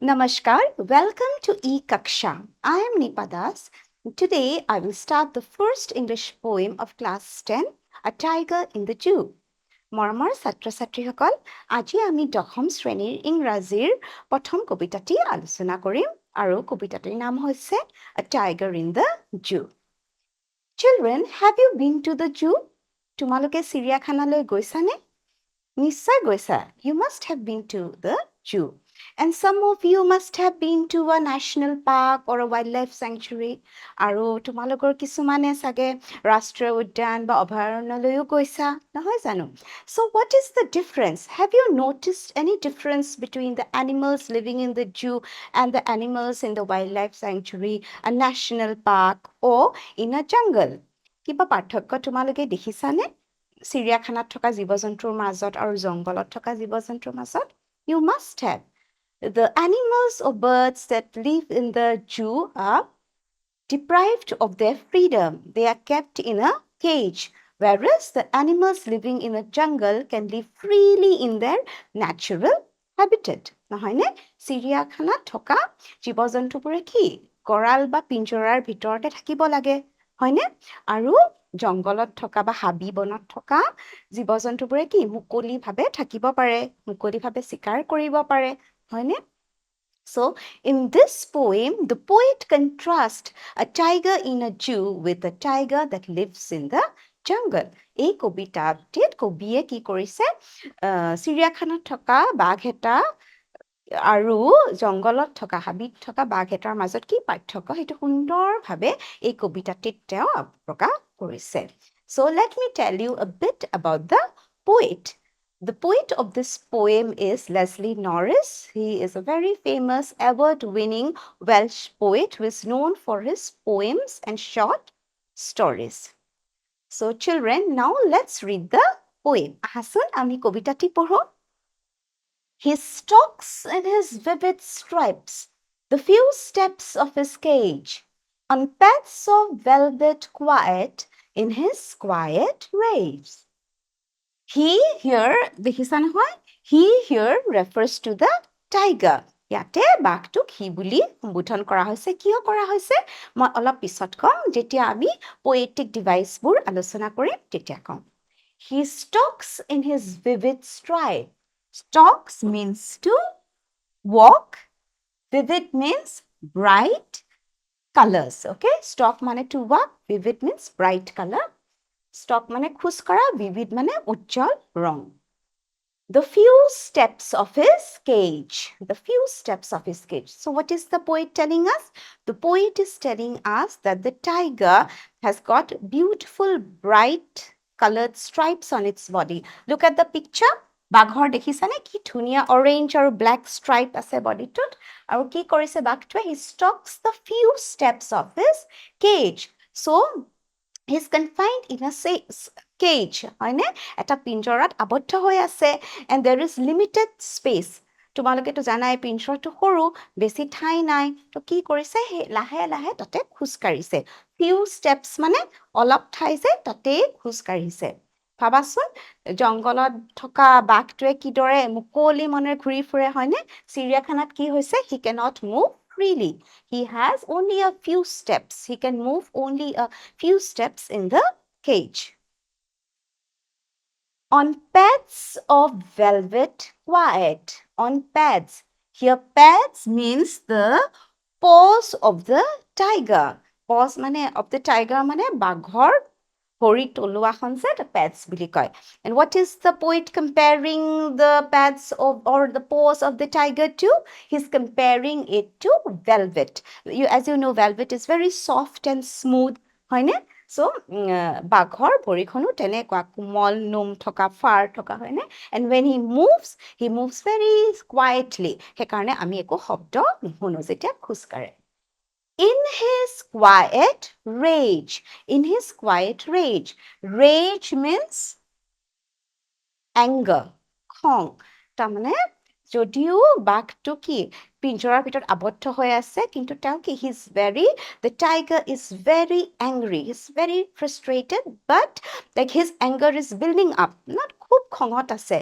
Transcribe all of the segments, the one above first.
Namaskar, welcome to Ekaksha. I am Nipadas. Today I will start the first English poem of class 10, A Tiger in the Zoo. মৰমৰ ছাত্ৰ ছাত্ৰীসকল, আজি আমি দশম শ্ৰেণীৰ ইংৰাজীৰ প্ৰথম কবিতাটি আলোচনা কৰিম আৰু কবিতাটিৰ নাম হৈছে A Tiger in the Zoo. Children, have you been to the zoo? তোমালোকে চিৰিয়াখানালৈ গৈছানে? নিশ্চয় গৈছা. You must have been to the zoo. And some of you must have been to a national park or a wildlife sanctuary. আৰু তোমালোকৰ কিছুমানে চাগে ৰাষ্ট্ৰীয় উদ্যান বা অভয়াৰণ্যলৈও গৈছা, নহয় জানো? So what is the difference? Have you noticed any difference between the animals living in the zoo and the animals in the wildlife sanctuary, a national park or in a jungle? কিবা পাৰ্থক্য তোমালোকে দেখিছানে? চিৰিয়াখানাত থকা জীৱ-জন্তুৰ মাজত আৰু জংগলত থকা জীৱ-জন্তুৰ মাজত? You must have. The animals or birds that live in the zoo are deprived of their freedom. They are kept in a cage, whereas the animals living in a jungle can live freely in their natural habitat. নহয়নে? চিৰিয়াখানাত থকা জীৱ-জন্তুবোৰে কি? গঁৰাল বা পিঞ্জৰাৰ ভিতৰতে থাকিব লাগে, হয়নে? আৰু জংগলত থকা বা হাবি বনত থকা জীৱ-জন্তুবোৰে কি? মুকলিভাৱে থাকিব পাৰে, মুকলিভাৱে চিকাৰ কৰিব পাৰে, হয়নে? So, in this poem, the poet contrasts a tiger in a zoo with a tiger that lives in the jungle. এই কবিতাটিত কবিয়ে কি কৰিছে? চিৰিয়াখানাত থকা বাঘ এটা আৰু জংগলত থকা হাবিত থকা বাঘ এটাৰ মাজত কি পাৰ্থক্য সেইটো সুন্দৰভাৱে এই কবিতাটিত তেওঁ প্ৰকাশ কৰিছে. So let me tell you a bit about the poet. The poet of this poem is Leslie Norris. He is a very famous award-winning Welsh poet who is known for his poems and short stories. So children, now let's read the poem. আহাচোন আমি কবিতাটি পঢ়ো. He stalks in his vivid stripes the few steps of his cage, on paths of velvet quiet in his quiet waves. He here, দেখিছা নহয়? He here refers to the tiger. ইয়াতে বাঘটোক হি বুলি সম্বোধন কৰা হৈছে. কিয় কৰা হৈছে? মই অলপ পিছত কম, যেতিয়া আমি poetic deviceবোৰ আলোচনা কৰিম তেতিয়া কম. He stalks in his vivid stride. Stalks means to walk. Vivid means bright colors. Okay? Stalk mane to walk. Vivid means bright color. Stalk mane khus kara. Vivid mane ujjal rong. The few steps of his cage. The few steps of his cage. So what is the poet telling us? The poet is telling us that the tiger has got beautiful bright colored stripes on its body. Look at the picture. বাঘৰ দেখিছানে কি ধুনীয়া orange আৰু black stripe আছে বডিটোত আৰু কি কৰিছে বাঘটোৱে he stalks the few steps of his cage so he is confined in a cage হয়নে এটা পিঞ্জৰাত আবদ্ধ হৈ আছে এণ্ড দেৰ ইজ লিমিটেড স্পেচ তোমালোকেতো জানাই পিঞ্জৰাটো সৰু বেছি ঠাই নাই তো কি কৰিছে লাহে লাহে তাতে খোজকাঢ়িছে ফিউ ষ্টেপছ মানে অলপ ঠাই যে তাতে খোজকাঢ়িছে ভাবাচোন জংগলত থকা বাঘটোৱে কিদৰে মুকলি মনেৰে ঘূৰি ফুৰে হয়নে চিৰিয়াখানাত কি হৈছে হি cannot move freely he has only a few steps he can move only a few steps in the cage on paths of velvet quiet on pads here pads means the paws of the tiger paws mane of the tiger mane baghor ভৰি তলুৱাখন যে the pads বুলি কয় and what is the poet comparing the pads of or the paws of the tiger to he's comparing it to velvet as you know velvet is very soft and smooth হয়নে so বাঘৰ ভৰিখনো তেনেকুৱা কোমল নোম থকা ফাৰ থকা হয়নে and when he moves very quietly সেইকাৰণে আমি একো শব্দ নুশুনো যেতিয়া খোজকাঢ়ে In his quiet rage. In his quiet rage. Rage means anger. খং তাৰমানে যদিও বাঘটো কি পিঞ্জৰাৰ ভিতৰত আবদ্ধ হৈ আছে কিন্তু তেওঁ কি the tiger is very angry he's very frustrated but like his anger is building up not খুব খঙত আছে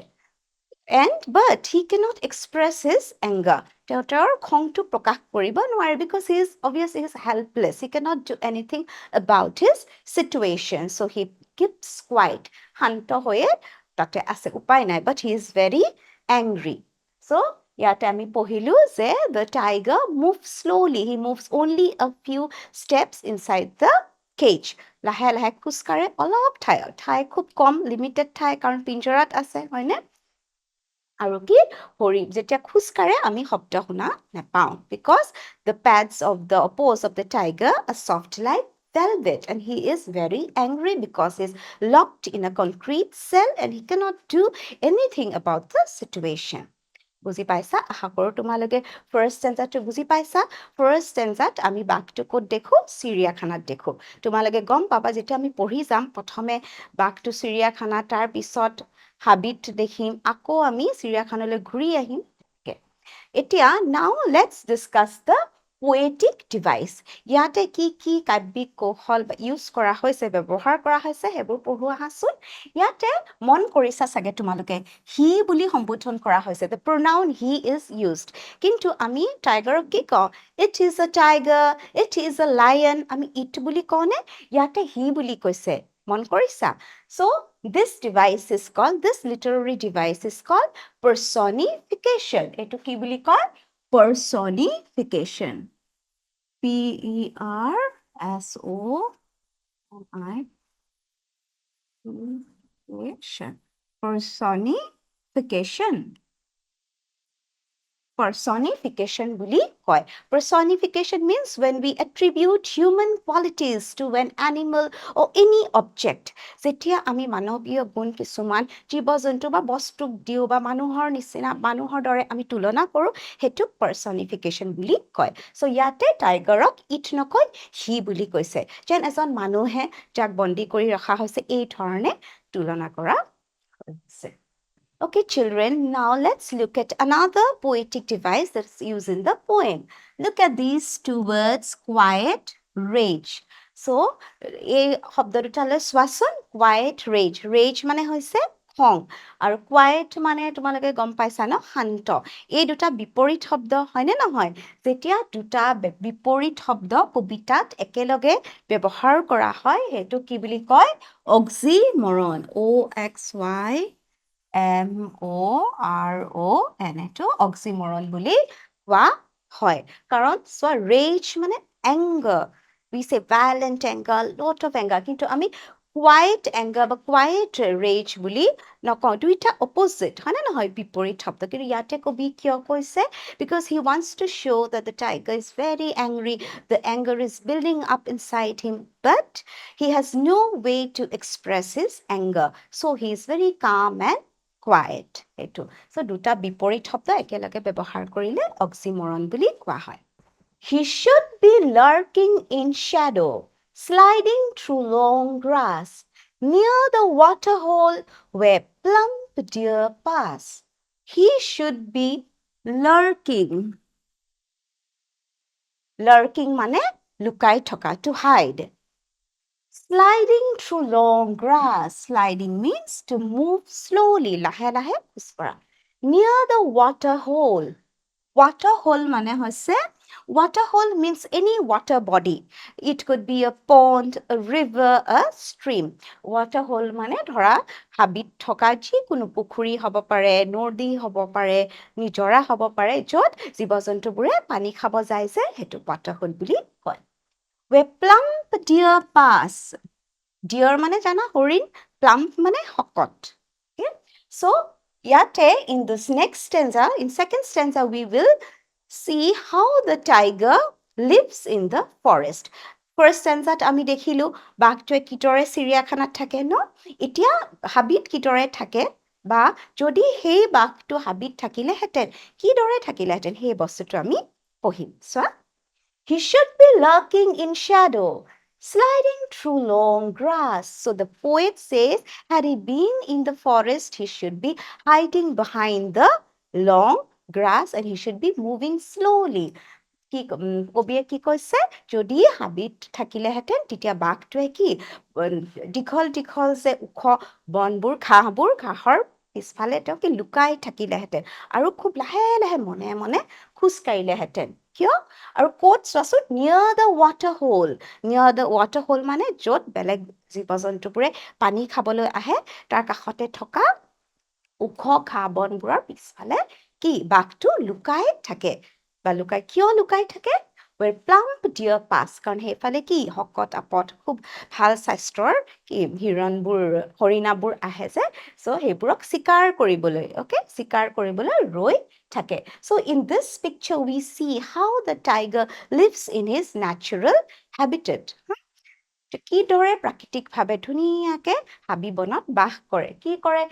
but he cannot express his anger তেওঁৰ খংটো প্ৰকাশ কৰিব নোৱাৰে because he is obviously he is helpless. He cannot do anything about his situation. So he keeps quiet. শান্ত হৈয়ে তাতে আছে উপায় নাই but he is very angry. So ইয়াতে আমি পঢ়িলো যে the tiger moves slowly. He moves only a few steps inside the cage. লাহে লাহে খোজকাঢ়ে অলপ ঠাই খুব কম লিমিটেড ঠাই কাৰণ পিঞ্জৰাত আছে হয়নে আৰু কি যেতিয়া খোজকাঢ়ে আমি শব্দ শুনা নাপাওঁ because the pads of the paws of the tiger are soft like velvet and he is very angry because he's locked in a concrete cell and he cannot do anything about the situation. বুজি পাইছা আশা কৰোঁ তোমালোকে first ষ্টেঞ্জাটো বুজি পাইছা first ষ্টেঞ্জাত আমি বাঘটো ক'ত দেখোঁ চিৰিয়াখানাত দেখোঁ তোমালোকে গম পাবা যেতিয়া আমি পঢ়ি যাম প্ৰথমে বাঘটো চিৰিয়াখানা তাৰ পিছত হাবিত দেখিম আকৌ আমি চিৰিয়াখানালৈ ঘূৰি আহিম এতিয়া now let's discuss the poetic device ইয়াতে কি কাব্যিক কৌশল ইউজ কৰা হৈছে ব্যৱহাৰ কৰা হৈছে সেইবোৰ পঢ়ো আহাচোন ইয়াতে মন কৰিছা চাগে তোমালোকে he বুলি সম্বোধন কৰা হৈছে the pronoun he is used কিন্তু আমি টাইগাৰক কি কওঁ it is a tiger it is a lion আমি it বুলি কওঁনে ইয়াতে he বুলি কৈছে মন কৰিছা so this literary device is called personification এটো কি বুলি কয় personification personification personification বুলি কয় personification means when we attribute human qualities to an animal or any object যেতিয়া আমি মানৱীয় গুণ কিছুমান জীৱ-জন্তু বা বস্তুক দিও বা মানুহৰ নিচিনা মানুহৰ দৰে আমি তুলনা কৰো হেতু personification বুলি কয় সো ইয়াতে টাইগাৰক ইট নকয় হি বুলি কৈছে যেন এজন মানুহে যাক বন্দী কৰি ৰখা হৈছে এই ধৰণে তুলনা কৰা হৈছে Okay, children, now let's look at another poetic device that's used in the poem. Look at these two words, quiet, rage. So, এই শব্দ দুটালৈ চোৱাচোন, quiet, rage. Rage মানে হৈছে খং আৰু quiet মানে তোমালোকে গম পাইছা ন শান্ত এই দুটা বিপৰীত শব্দ হয়নে নহয় যেতিয়া দুটা বিপৰীত শব্দ কবিতাত একেলগে ব্যৱহাৰ কৰা হয় সেইটো কি বুলি কয় অক্সিমৰন OXY MORON এটো অক্সিমৰন বুলি কোৱা হয় কাৰণ সো rage মানে anger we say violent anger lot of anger কিন্তু আমি quiet anger বা quiet rage বুলি নকওঁ দুইটা opposite হয় না নহয় বিপৰীত শব্দ কিন্তু ইয়াতে কবি কিয় কৈছে because he wants to show that the tiger is very angry the anger is building up inside him but he has no way to express his anger so he is very calm and quiet এটো so দুটা বিপৰীত শব্দ একেলগে ব্যৱহাৰ কৰিলে অক্সিমৰন বুলি কোৱা হয় He should be lurking in shadow sliding through long grass near the water hole where plump deer pass He should be lurking মানে লুকাই থকা to hide Sliding through long grass. Sliding means to move slowly. লাহে লাহে খোজ কৰা. Near the water hole. Water hole মানে হৈছে water hole means any water body. It could be a pond, a river, a stream. Water hole মানে ধৰা হাবিত থকা যিকোনো পুখুৰী হ'ব পাৰে, নদী হ'ব পাৰে, নিজৰা হ'ব পাৰে য'ত জীৱ-জন্তুবোৰে পানী খাব যায় যে সেইটো water hole বুলি কয়. Where plump deer pass. Deer মানে জানা হৰিণ, plump মানে শকত. Okay? So, yate in this next stanza, in second stanza, we will see how the tiger lives in the forest. First stanza আমি দেখিলো বাঘটোৱে কিদৰে চিৰিয়াখানাত থাকে ন এতিয়া হাবিত কিদৰে থাকে বা যদি সেই বাঘটো হাবিত থাকিলেহেঁতেন কিদৰে থাকিলেহেঁতেন সেই বস্তুটো আমি পঢ়িম চোৱা He should be lurking in shadow, sliding through long grass. So the poet says, had he been in the forest, he should be hiding behind the long grass and he should be moving slowly. কবিয়ে কি কৈছে যদি হাবিত থাকিলেহেঁতেন তেতিয়া বাঘটোৱে কি দীঘল দীঘল যে ওখ বনবোৰ ঘাঁহৰ পিছফালে তেওঁ কি লুকাই থাকিলেহেঁতেন আৰু খুব লাহে লাহে মনে মনে খোজ কাঢ়িলেহেঁতেন কিয় আৰু ক'ত চোৱাচোন নিয়াৰ দ্য ৱাটাৰ হোল নিয়াৰ দ্য ৱাটাৰ হোল মানে য'ত বেলেগ জীৱ জন্তুবোৰে পানী খাবলৈ আহে তাৰ কাষতে থকা ওখ ঘাঁহ বনবোৰৰ পিছফালে কি বাঘটো লুকাই থাকে বা কিয় লুকাই থাকে where plump deer pass কাৰণ সেইফালে কি শকত আপত খুব ভাল স্বাস্থ্যৰ কি হৰিণাবোৰ আহে যে চ' সেইবোৰক চিকাৰ কৰিবলৈ চিকাৰ কৰিবলৈ ৰৈ থাকে চ' in this picture we see how the tiger lives in his natural habitat কিদৰে প্ৰাকৃতিকভাৱে ধুনীয়াকে হাবি বনত বাস কৰে কি কৰে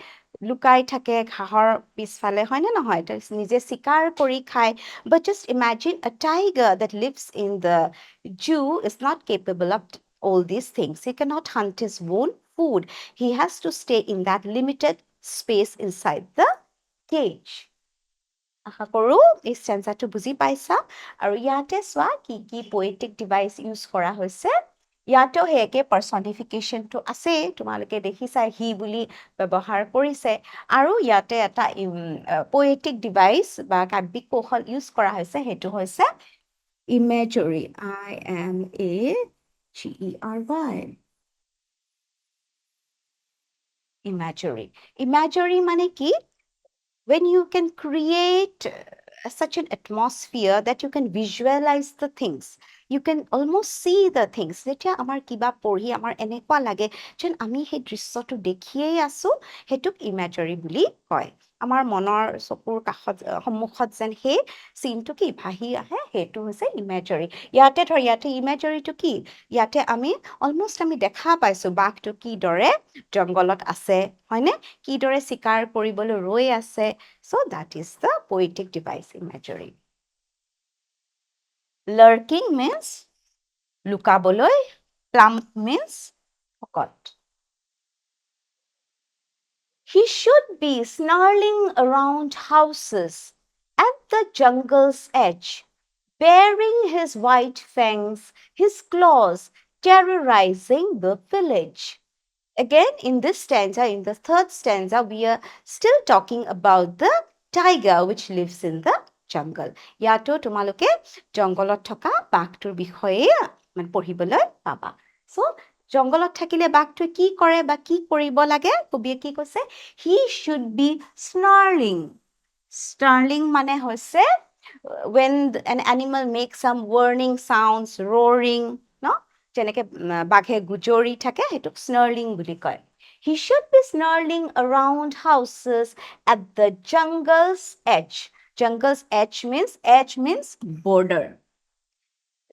লুকাই থাকে ঘাঁহৰ পিছফালে হয়নে নহয় নিজে চিকাৰ কৰি খায় but just imagine a tiger that lives in the zoo is not capable of all these things he cannot hunt his own food he has to stay in that limited space inside the cage আশা কৰো এই stanzaটো বুজি পাইছা আৰু ইয়াতে চোৱা কি poetic device use কৰা হৈছে ইয়াতো সেই একে পাৰ্চনিফিকেশ্যনটো আছে তোমালোকে দেখিছা হি বুলি ব্যৱহাৰ কৰিছে আৰু ইয়াতে এটা poetic device বা কাব্যিক কৌশল ইউজ কৰা হৈছে সেইটো হৈছে imagery imagery imagery মানে কি when you can create such an atmosphere that you can visualize the things you can almost see the things যেতিয়া আমাৰ কিবা পঢ়ি আমাৰ এনেকুৱা লাগে যেন আমি সেই দৃশ্যটো দেখিয়েই আছো হেতুক ইমেজৰি বুলি কয় আমাৰ মনৰ চকুৰ কাষত সম্মুখত যেন সেই সিনটো কি ভাহি আহে হেতু হৈছে ইমেজৰি ইয়াতে ইমেজৰিটো কি ইয়াতে আমি অলমোষ্ট আমি দেখা পাইছো বাঘটো কি দৰে জংগলত আছে হয়নে কি দৰে চিকাৰ কৰিবলৈ ৰৈ আছে so that is the poetic device imagery lurking means লুকাবলৈ plump means শকত he should be snarling around houses at the jungle's edge baring his white fangs his claws terrorizing the village Again, in this stanza, in the third stanza, we are still talking about the tiger which lives in the jungle. Yato tumaloke jongolot thoka bagtur bishoye man porhibole paba. So, jongolot thakile bagtur ki kore ba ki koribo lage? Kobiye ki kose? He should be snarling. Snarling mane hoise when an animal makes some warning sounds, roaring, no? যেনেকে বাঘে গুজৰি থাকে Hetuk snarling বুলি কয় he should be snarling around houses at the jungle's edge means border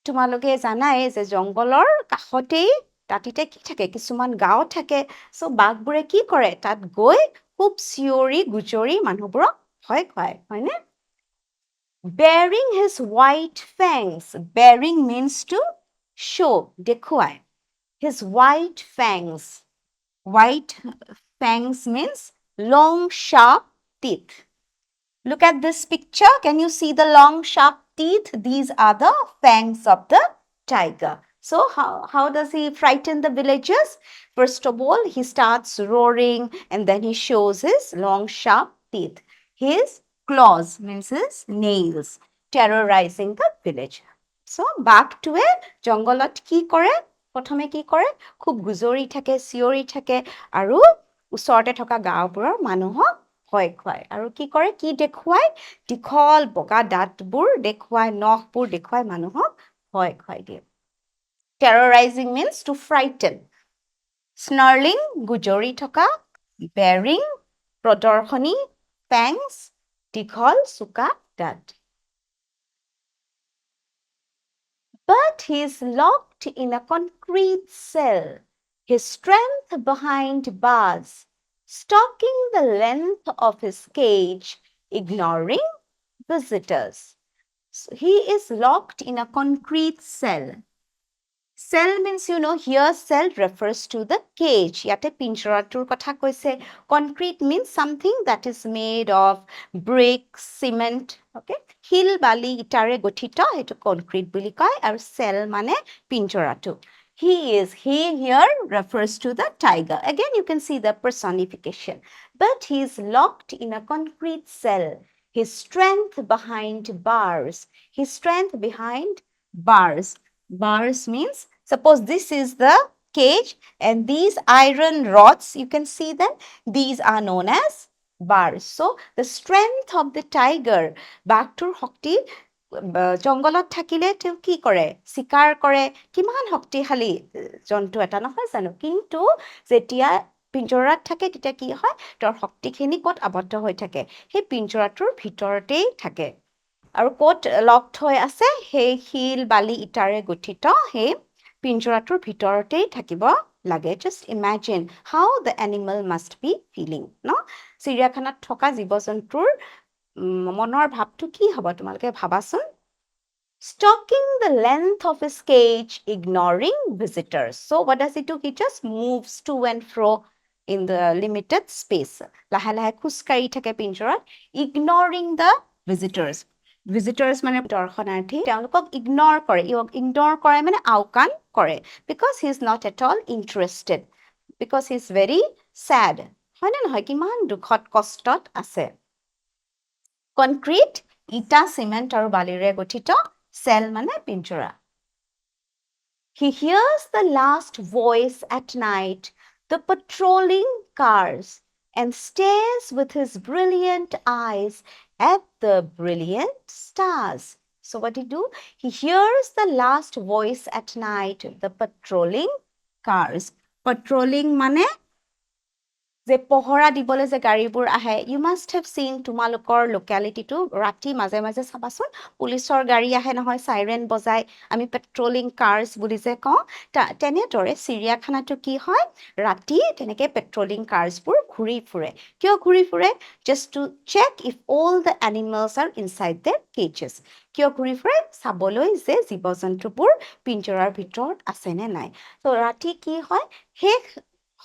তোমালোকে জানাই যে জংগলৰ কাষতেই তাতিতে কি থাকে কিছুমান গাঁও থাকে সো বাঘবোৰে কি কৰে তাত গৈ খুব চিঞৰি গুজৰি মানুহবোৰক ভয় খুৱায় হয়নে Bearing his white fangs. Bearing means to show, দেখুৱায়. His white fangs. White fangs means long, sharp teeth. Look at this picture. Can you see the long, sharp teeth? These are the fangs of the tiger. So how does he frighten the villagers? First of all, he starts roaring and then he shows his long, sharp teeth. His claws means his nails, terrorizing the village. So back to a জংগলত কি কৰে প্ৰথমে কি কৰে খুব গুজৰি থাকে চিঞৰি থাকে আৰু ওচৰতে থকা গাঁওবোৰৰ মানুহক ভয় খুৱায় আৰু কি কৰে কি দেখুৱায় দীঘল বগা দাঁতবোৰ দেখুৱায় নখবোৰ দেখুৱায় মানুহক ভয় খুৱাই দিয়ে terrorizing means to frighten snarling গুজৰি থকা bearing প্ৰদৰ্শনী fangs দীঘল চোকা দাঁত But he is locked in a concrete cell, his strength behind bars, stalking the length of his cage, ignoring visitors. So he is locked in a concrete cell. Cell means, here cell refers to the cage. Yate pinjaratur kotha koise. Concrete means something that is made of brick, cement, okay? Hill bali itare gothita hetu concrete buli koy aru cell mane pinjaratu. He here refers to the tiger. Again, you can see the personification. But he is locked in a concrete cell. His strength behind bars. His strength behind bars. Bars means, suppose this is the cage and these iron rods, you can see them. These are known as bars. So, the strength of the tiger, বাঘটোৰ শক্তি জংগলত থাকিলে তেওঁ কি কৰে চিকাৰ কৰে কিমান শক্তিশালী জন্তু এটা নহয় জানো কিন্তু যেতিয়া পিঞ্জৰাত থাকে তেতিয়া কি হয় তেওঁৰ শক্তিখিনি ক'ত আবদ্ধ হৈ থাকে সেই পিঞ্জৰাটোৰ ভিতৰতেই থাকে আৰু ক'ত লকড হৈ আছে সেই শিল বালি ইটাৰে গঠিত সেই পিঞ্জৰাটোৰ ভিতৰতেই থাকিব লাগে just imagine how the animal must be feeling ন চিৰিয়াখানাত থকা জীৱ-জন্তুৰ মনৰ ভাৱটো কি হ'ব তোমালোকে ভাবাচোন stalking the length of his cage ignoring visitors so what does he do he just moves to and fro in the limited space লাহে লাহে খুচকাৰি থাকে পিঞ্জৰাত ignoring the visitors মানে দৰ্শনাৰ্থী তেওঁলোকক ইগনৰ কৰে মানে আওকাণ কৰে because he is not at all interested because he is very sad হয় নে নহয় কিমান দুখত কষ্টত আছে কনক্ৰিট ইটা সিমেন্ট আৰু বালিৰে গঠিত cell মানে পিঞ্জৰা he hears the last voice at night the patrolling cars and stares with his brilliant eyes at the brilliant stars so what did he do he hears the last voice at night the patrolling cars patrolling মানে যে পহৰা দিবলৈ যে গাড়ীবোৰ আহে you must have seen তোমালোকৰ লোকেলিটিটো ৰাতি মাজে মাজে চাবাচোন পুলিচৰ গাড়ী আহে নহয় সাইৰেন বজায় আমি পেট্ৰলিং কাৰ্স বুলি যে কওঁ তেনেদৰে চিৰিয়াখানাটো কি হয় ৰাতি তেনেকে পেট্ৰলিং কাৰ্সবোৰ ঘূৰি ফুৰে কিয় ঘূৰি ফুৰে just to check if all the animals are inside their cages কিয় ঘূৰি ফুৰে চাবলৈ যে জীৱ-জন্তুবোৰ পিঞ্জৰাৰ ভিতৰত আছে নে নাই তো ৰাতি কি হয় শেষ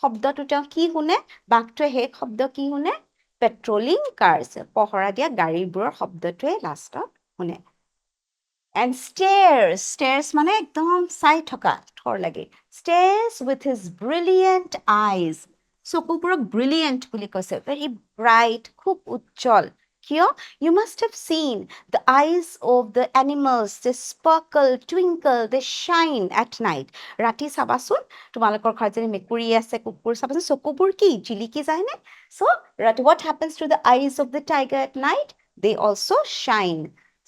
শব্দটো তেওঁ কি শুনে বাঘটোৱে হে শব্দ কি শুনে পেট্ৰলিং কাৰ্স পহৰা দিয়া গাড়ীবোৰৰ শব্দটোৱে লাষ্টত শুনে and stares মানে একদম চাই থকা থৰ লাগে stares with his brilliant eyes চকুবোৰক brilliant বুলি কৈছে very bright খুব উজ্জ্বল কিয় you must have seen the eyes of the animals they sparkle twinkle they shine at night ৰাতি চাবাচোন তোমালোকৰ ঘৰত যদি মেকুৰী আছে কুকুৰ চাবাচোন চকুবোৰ কি জিলিকি যায় নে so what happens to the eyes of the tiger at night they also shine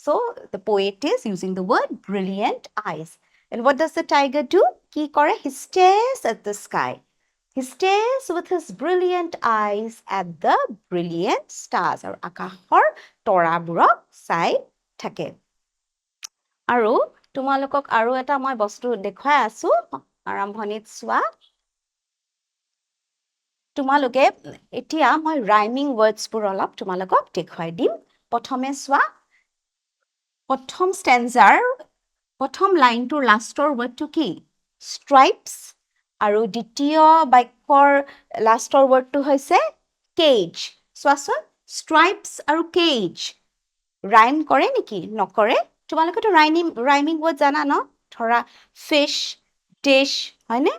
so the poet is using the word brilliant eyes and what does the tiger do কি কৰে he stares at the sky He stares with his brilliant eyes at the brilliant stars. আৰু আকাশৰ তৰাবোৰক চাই থাকে। আৰু তোমালোকক আৰু এটা মই বস্তু দেখুৱাই আছো আৰম্ভণিত চোৱা। তোমালোকে এতিয়া মই ৰাইমিং ৱৰ্ডছবোৰ অলপ তোমালোকক দেখুৱাই দিম। প্ৰথমে চোৱা। প্ৰথম ষ্টেঞ্জাৰ প্ৰথম লাইনটোৰ লাষ্টৰ ৱৰ্ডটো কি? Stripes আৰু দ্বিতীয় বাক্যৰ লাষ্টৰ ৱৰ্ডটো হৈছে কেজ চোৱাচোন stripes আৰু কেজ ৰাইম কৰে নেকি নকৰে তোমালোকেতো ৰাইমিং ৱৰ্ড জানা ন ধৰা fish dish হয়নে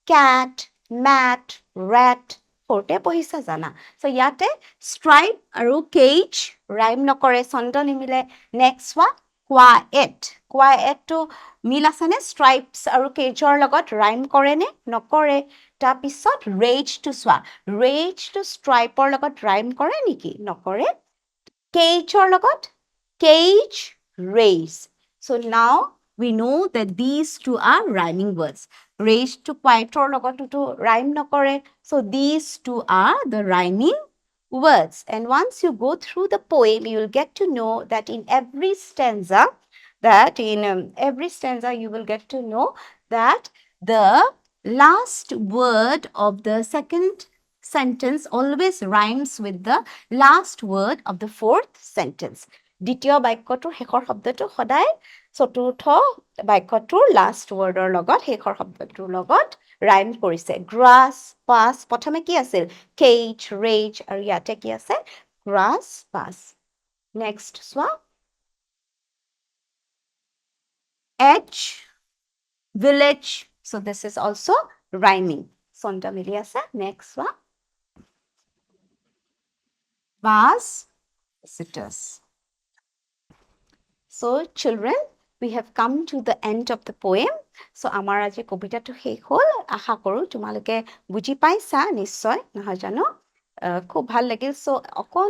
cat mat rat সৰুতে পঢ়িছা জানা so ইয়াতে stripe আৰু কেজ ৰাইম নকৰে ছন্দ নিমিলে next one quiet to মিল আছে নে stripes আৰু কেজৰ লগত ৰাইম কৰে নে নকৰে তাৰ পিছত rage to চোৱা rage to stripeৰ লগত ৰাইম কৰে নেকি নকৰে cageৰ লগত cage race so now we know that these two are rhyming words rage to quieter লগতটো ৰাইম নকৰে so these two are the rhyming words and once you go through the poem you will get to know that in every stanza you will get to know that the last word of the second sentence always rhymes with the last word of the fourth sentence দ্বিতীয় বাক্যটোৰ শেষৰ শব্দটো সদায় চতুৰ্থ বাক্যটোৰ last ৱৰ্ডৰ লগত শেষৰ শব্দটোৰ লগত rhyme কৰিছে grass pass প্ৰথমে কি আছিল cage rage আৰু ইয়াতে কি আছে grass pass next চোৱা edge village So this is also rhyming. Sonta mili ase. Next one. Was visitors. So children, we have come to the end of the poem. So আমাৰ আজি কবিতাটো শেষ হ'ল আশা কৰোঁ তোমালোকে বুজি পাইছা নিশ্চয় নহয় জানো খুব ভাল লাগিল so অকণ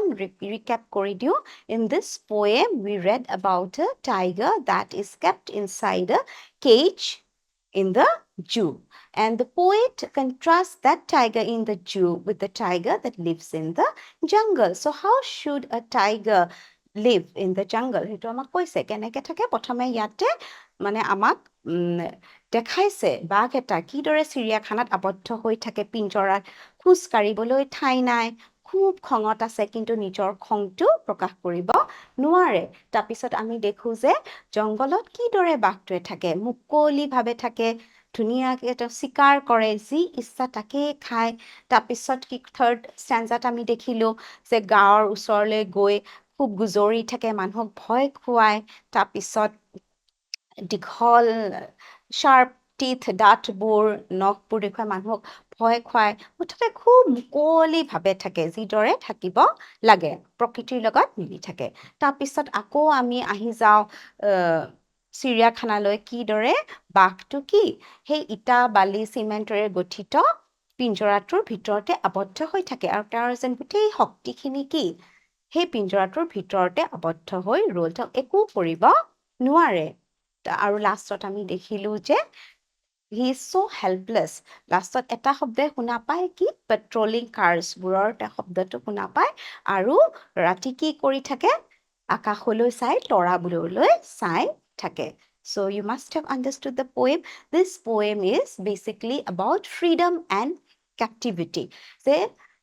recap কৰি দিওঁ in this poem we read about a tiger that is kept inside a cage in the zoo and the poet contrasts that tiger in the zoo with the tiger that lives in the jungle so how should a tiger live in the jungle হেতু আমাক কৈছে কেনেকে থাকে প্ৰথমে ইয়াতে মানে আমাক দেখাইছে বাঘ এটা কিদৰে চিৰিয়াখানাত আবদ্ধ হৈ থাকে পিঞ্জৰাত খোজ কাঢ়িবলৈ ঠাই নাই খুব খঙত আছে কিন্তু নিজৰ খংটো প্ৰকাশ কৰিব নোৱাৰে তাৰপিছত আমি দেখো যে জংগলত কিদৰে বাঘটোৱে থাকে মুকলিভাৱে থাকে ধুনীয়াকে এটা শিকাৰ কৰে যি ইচ্ছা তাকে খায় তাৰপিছত কি থাৰ্ড ষ্টেঞ্জাত আমি দেখিলো যে গাঁৱৰ ওচৰলৈ গৈ খুব গুজৰি থাকে মানুহক ভয় খুৱায় তাৰপিছত দীঘল sharp teeth দাঁতবোৰ নখবোৰ দেখুৱাই মানুহক ভয় খুৱায় মুঠতে খুব মুকলিভাৱে থাকে যিদৰে থাকিব লাগে প্ৰকৃতিৰ লগত মিলি থাকে তাৰপিছত আকৌ আমি আহি যাওঁ চিৰিয়াখানালৈ কিদৰে বাঘটো কি সেই ইটা বালি চিমেণ্টৰে গঠিত পিঞ্জৰাটোৰ ভিতৰতে আবদ্ধ হৈ থাকে আৰু তাৰ যেন গোটেই শক্তিখিনি কি সেই পিঞ্জৰাটোৰ ভিতৰতে আবদ্ধ হৈ ৰ'ল তেওঁ একো কৰিব নোৱাৰে আৰু লাষ্টত আমি দেখিলো যে he is so helpless লাষ্টত এটা শব্দই শুনা পায় কি পেট্ৰলিং কাৰ্ছবোৰৰ শব্দটো শুনা পায় আৰু ৰাতি কি কৰি থাকে আকাশলৈ চাই তৰাবোৰলৈ চাই থাকে so you must have understood the poem this poem is basically about freedom and captivity যে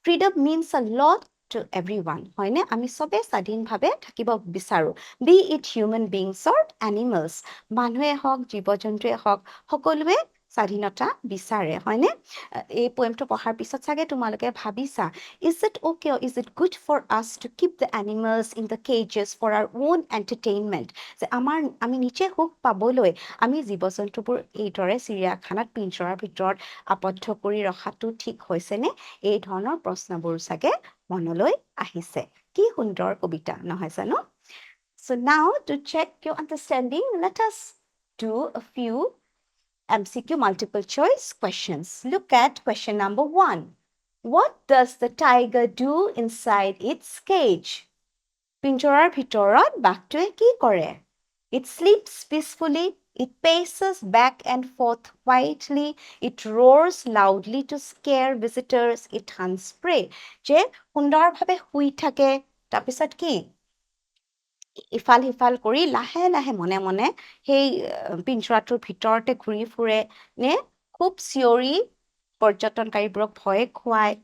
freedom means a lot to everyone হয়নে আমি সবে স্বাধীনভাৱে থাকিব বিচাৰো be it human beings or animals মানুহে হওক জীৱ-জন্তুৱে হওক সকলোৱে স্বাধীনতা বিচাৰে হয়নে এই পোয়েমটো পঢ়াৰ পিছত চাগে তোমালোকে ভাবিছা is it okay or is it good for us to keep the animals in the cages for our own entertainment যে আমি নিজে সুখ পাবলৈ আমি জীৱ-জন্তুবোৰ এইদৰে চিৰিয়াখানাত পিঞ্জৰাৰ ভিতৰত আবদ্ধ কৰি ৰখাটো ঠিক হৈছেনে এই ধৰণৰ প্ৰশ্নবোৰ চাগে মনলৈ আহিছে কি সুন্দৰ কবিতা নহয় জানো so now to check your understanding let us do a few MCQ multiple choice questions look at question number 1 what does the tiger do inside its cage পিঞ্জৰাৰ ভিতৰত বাঘটোৱে কি কৰে it sleeps peacefully it paces back and forth quietly it roars loudly to scare visitors it hunts prey যে সুন্দৰভাৱে শুই থাকে তাৰপিছত কি ইফাল সিফাল কৰি লাহে লাহে মনে মনে সেই পিঞ্জৰাটোৰ ভিতৰতে ঘূৰি ফুৰে নে খুব চিঞৰি পৰ্যটনকাৰীবোৰক ভয় খুৱায়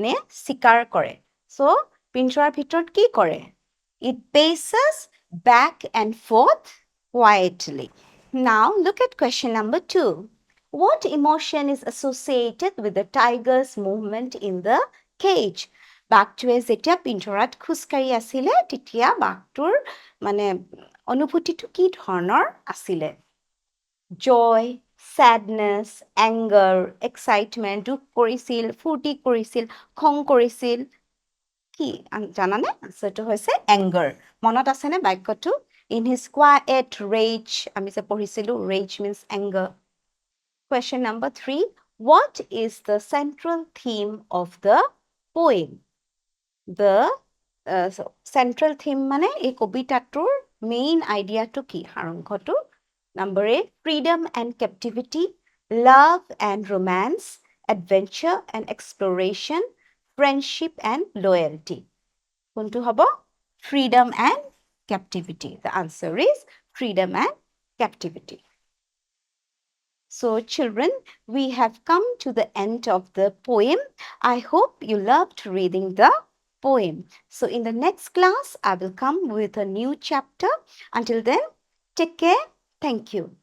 নে চিকাৰ কৰে so পিঞ্জৰাৰ ভিতৰত কি কৰে it paces back and forth quietly now look at question number 2 what emotion is associated with the tiger's movement in the cage বাঘটোৱে যেতিয়া পিঞ্জৰাত খুচকাৰি আছিলে তেতিয়া বাঘটোৰ মানে অনুভূতিটো কি ধৰণৰ আছিলে joy sadness anger excitement দুখ কৰিছিল ফূৰ্তি কৰিছিল খং কৰিছিল কি জানানে আনসাৰটো হৈছে anger মনত আছেনে বাক্যটো in his quiet rage আমি যে পঢ়িছিলো rage means anger question number 3 what is the central theme of the poem the central theme মানে এই কবিতাটোৰ মেইন আইডিয়াটো কি সাৰাংশটো number 8 freedom and captivity love and romance adventure and exploration friendship and loyalty কোনটো হ'ব freedom and captivity the answer is freedom and captivity So children, we have come to the end of the poem. I hope you loved reading the poem. So in the next class, I will come with a new chapter. Until then, take care. Thank you.